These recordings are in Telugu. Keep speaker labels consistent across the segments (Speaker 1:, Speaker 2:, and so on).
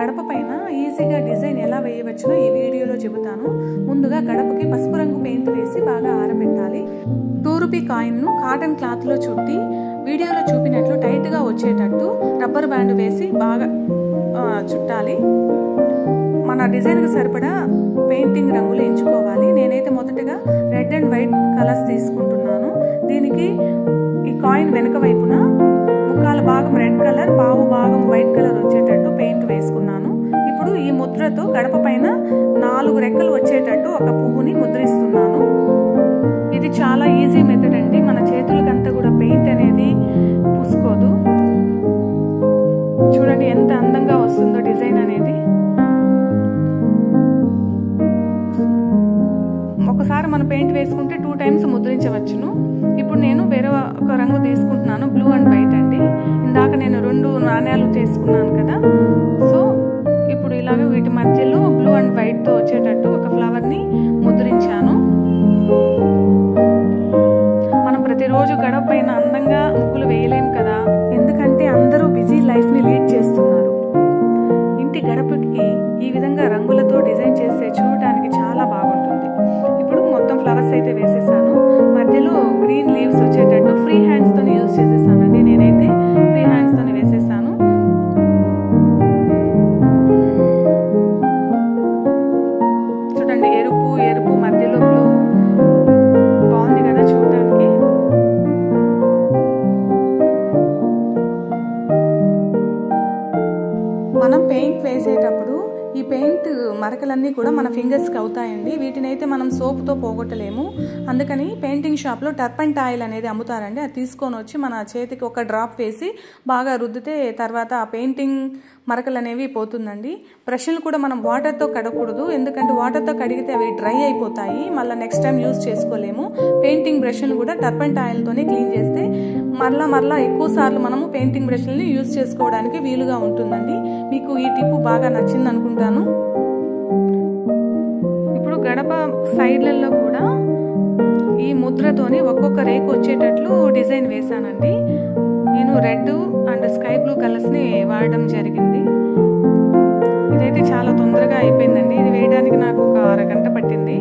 Speaker 1: గడప పైన ఈజీగా డిజైన్ ఎలా వేయవచ్చునో ఈ వీడియోలో చెబుతాను. ముందుగా గడపకి పసుపు రంగు పెయింట్ వేసి బాగా ఆరబెట్టాలి. 2 రూపీ కాయిన్ను కాటన్ క్లాత్లో చుట్టి వీడియోలో చూపినట్లు టైట్గా వచ్చేటట్టు రబ్బర్ బ్యాండ్ వేసి బాగా చుట్టాలి. మన డిజైన్కి సరిపడా పెయింటింగ్ రంగులు ఎంచుకోవాలి. నేనైతే మొదటగా రెడ్ అండ్ వైట్ కలర్స్ తీసుకుంటున్నాను. దీనికి ఈ కాయిన్ వెనుక వైపున ముక్కాల భాగం రెడ్ కలర్, పావు భాగం వైట్ కలర్ వచ్చేటట్టు పెయింట్ వేసుకున్నాను. ఇప్పుడు ఈ ముద్రతో గడప పైన 4 రెక్కలు వచ్చేటట్టు ఒక పువ్వుని ముద్రిస్తున్నాను. ఇది చాలా ఈజీ మెథడ్ అండి. మన చేతులకంతా కూడా పెయింట్ అనేది పూసుకోదు. చూడండి ఎంత అందంగా వస్తుందో డిజైన్ అనేది. ఒకసారి మనం పెయింట్ వేసుకుంటే 2 టైమ్స్ ముద్రించవచ్చును. ఇప్పుడు నేను వేరే ఒక రంగు తీసుకుంటున్నాను, బ్లూ అండ్ వైట్ అండి. ఇందాక నేను 2 నాణ్యాలు చేసుకున్నాను కదా, సో ఇప్పుడు ఇలాగ వీటి మధ్యలో బ్లూ అండ్ వైట్తో వచ్చేటట్టు ఒక ఫ్లవర్ని ముద్రించాను. మనం ప్రతిరోజు గడప పైన అందంగా ముగ్గులు వేయలేం కదా, ఎందుకంటే అందరూ బిజీ లైఫ్ని లీడ్ చేస్తున్నారు. ఇంటి గడపకి ఈ విధంగా రంగులతో డిజైన్ చేస్తే చూడటానికి చాలా బాగుంటుంది. ఇప్పుడు మొత్తం ఫ్లవర్స్ అయితే వేసేసాను. మధ్యలో గ్రీన్ లీవ్స్ వచ్చేటట్టు ఫ్రీ హ్యాండ్స్తో యూజ్ చేసేసానండి. నేనైతే ఫ్రీ హ్యాండ్స్తో వేసేసాను. చూడండి ఎరుపు ఎరుపు మధ్యలో బ్లూ, బాగుంది కదా చూడటానికి. మనం పెయింట్ వేసేటప్పుడు ఈ పెయింట్ మరకలన్నీ కూడా మన ఫింగర్స్కి అవుతాయండి. వీటిని అయితే మనం సోప్తో పోగొట్టలేము. అందుకని పెయింటింగ్ షాప్లో టర్పంటాయిల్ అనేది అమ్ముతారండి. అది తీసుకొని వచ్చి మన చేతికి ఒక డ్రాప్ వేసి బాగా రుద్దితే తర్వాత ఆ పెయింటింగ్ మరకలు అనేవి పోతుందండి. బ్రష్లు కూడా మనం వాటర్తో కడగకూడదు, ఎందుకంటే వాటర్తో కడిగితే అవి డ్రై అయిపోతాయి, మళ్ళీ నెక్స్ట్ టైం యూజ్ చేసుకోలేము. పెయింటింగ్ బ్రష్లు కూడా టర్పంటాయిల్తోనే క్లీన్ చేస్తే మరలా ఎక్కువ సార్లు మనము పెయింటింగ్ బ్రష్లని యూజ్ చేసుకోవడానికి వీలుగా ఉంటుందండి. మీకు ఈ టిప్ బాగా నచ్చింది అనుకుంటాను. ఇప్పుడు గడప సైడ్లలో కూడా ఈ ముద్రతోని ఒక్కొక్క రేకు వచ్చేటట్లు డిజైన్ వేసానండి. నేను రెడ్ అండ్ స్కై బ్లూ కలర్స్ని వాడడం జరిగింది. ఇదైతే చాలా తొందరగా అయిపోయిందండి. ఇది వేయడానికి నాకు ఒక 1/2 గంట పట్టింది.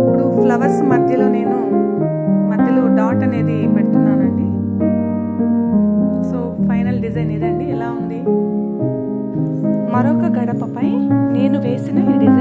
Speaker 1: ఇప్పుడు ఫ్లవర్స్ మధ్యలో నేను డాట్ అనేది పెడుతున్నానండి. సో ఫైనల్ డిజైన్ ఇదండి. ఎలా ఉంది? మరొక గడపపై నేను వేసిన ఈ డిజైన్